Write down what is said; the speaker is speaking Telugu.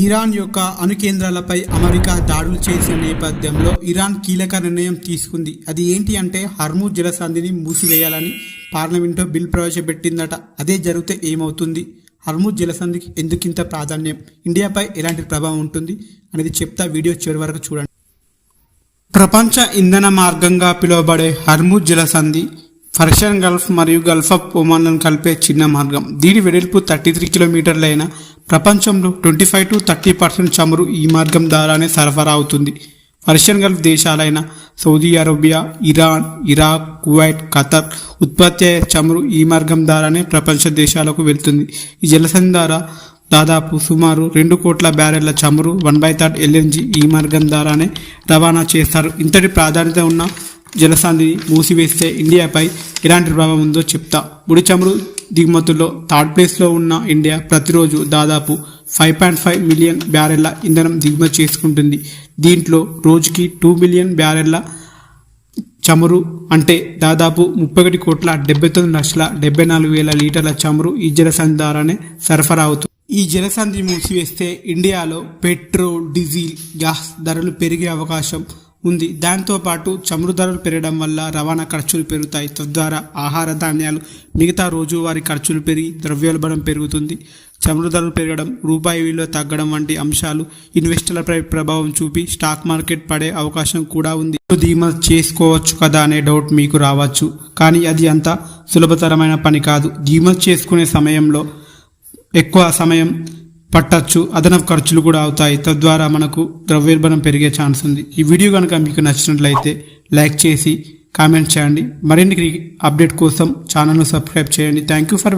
ఇరాన్ యొక్క అణు కేంద్రాలపై అమెరికా దాడులు చేసిన నేపథ్యంలో ఇరాన్ కీలక నిర్ణయం తీసుకుంది. అది ఏంటి అంటే హర్ముజ్ జలసంధిని మూసివేయాలని పార్లమెంట్లో బిల్ ప్రవేశపెట్టిందట. అదే జరిగితే ఏమవుతుంది, హర్ముజ్ జలసంధికి ఎందుకింత ప్రాధాన్యం, ఇండియాపై ఎలాంటి ప్రభావం ఉంటుంది అనేది చెప్తా. వీడియో చివరి వరకు చూడండి. ప్రపంచ ఇంధన మార్గంగా పిలువబడే హర్ముజ్ జలసంధి పర్షియన్ గల్ఫ్ మరియు గల్ఫ్ ఆఫ్ ఒమాన్లను కలిపే చిన్న మార్గం. దీని వెడల్పు 33 కిలోమీటర్లైన ప్రపంచంలో 25 to 30% చమురు ఈ మార్గం ద్వారానే సరఫరా అవుతుంది. పర్షియన్ గల్ఫ్ దేశాలైన Saudi Arabia, Iran, Iraq, Kuwait, Qatar ఉత్పత్తి అయ్యే చమురు ఈ మార్గం ద్వారానే ప్రపంచ దేశాలకు వెళ్తుంది. ఈ జలసంధి ద్వారా దాదాపు సుమారు 2 కోట్ల బ్యారెళ్ల చమురు 1/3 LNG ఈ మార్గం ద్వారానే రవాణా చేస్తారు. ఇంతటి ప్రాధాన్యత ఉన్న జలసంధిని మూసివేస్తే ఇండియాపై ఎలాంటి ప్రభావం ఉందో చెప్తా. ముడి చమురు దిగుమతుల్లో థర్డ్ ప్లేస్లో ఉన్న ఇండియా ప్రతిరోజు దాదాపు 5.5 మిలియన్ బ్యారెళ్ల ఇంధనం దిగుమతి చేసుకుంటుంది. దీంట్లో రోజుకి 2 మిలియన్ బ్యారెళ్ల చమురు అంటే దాదాపు 31,79,74,000 లీటర్ల చమురు ఈ జలసంధి ద్వారానే సరఫరా అవుతుంది. ఈ జలసంధి మూసివేస్తే ఇండియాలో పెట్రోల్, డీజిల్, గ్యాస్ ధరలు పెరిగే అవకాశం ఉంది. దాంతోపాటు చమురు ధరలు పెరగడం వల్ల రవాణా ఖర్చులు పెరుగుతాయి. తద్వారా ఆహార ధాన్యాలు, మిగతా రోజువారీ ఖర్చులు పెరిగి ద్రవ్యోల్బణం పెరుగుతుంది. చమురు ధరలు పెరగడం, రూపాయి విలువ తగ్గడం వంటి అంశాలు ఇన్వెస్టర్లపై ప్రభావం చూపి స్టాక్ మార్కెట్ పడే అవకాశం కూడా ఉంది. దిగుమతి చేసుకోవచ్చు కదా అనే డౌట్ మీకు రావచ్చు, కానీ అది అంత సులభతరమైన పని కాదు. దిగుమతి చేసుకునే సమయంలో ఎక్కువ సమయం పట్టచ్చు, అదనపు ఖర్చులు కూడా అవుతాయి. తద్వారా మనకు ద్రవ్యోల్బణం పెరిగే ఛాన్స్ ఉంది. ఈ వీడియో కనుక మీకు నచ్చినట్లయితే లైక్ చేసి కామెంట్ చేయండి. మరిన్ని అప్డేట్ కోసం ఛానల్ను సబ్స్క్రైబ్ చేయండి. Thank you for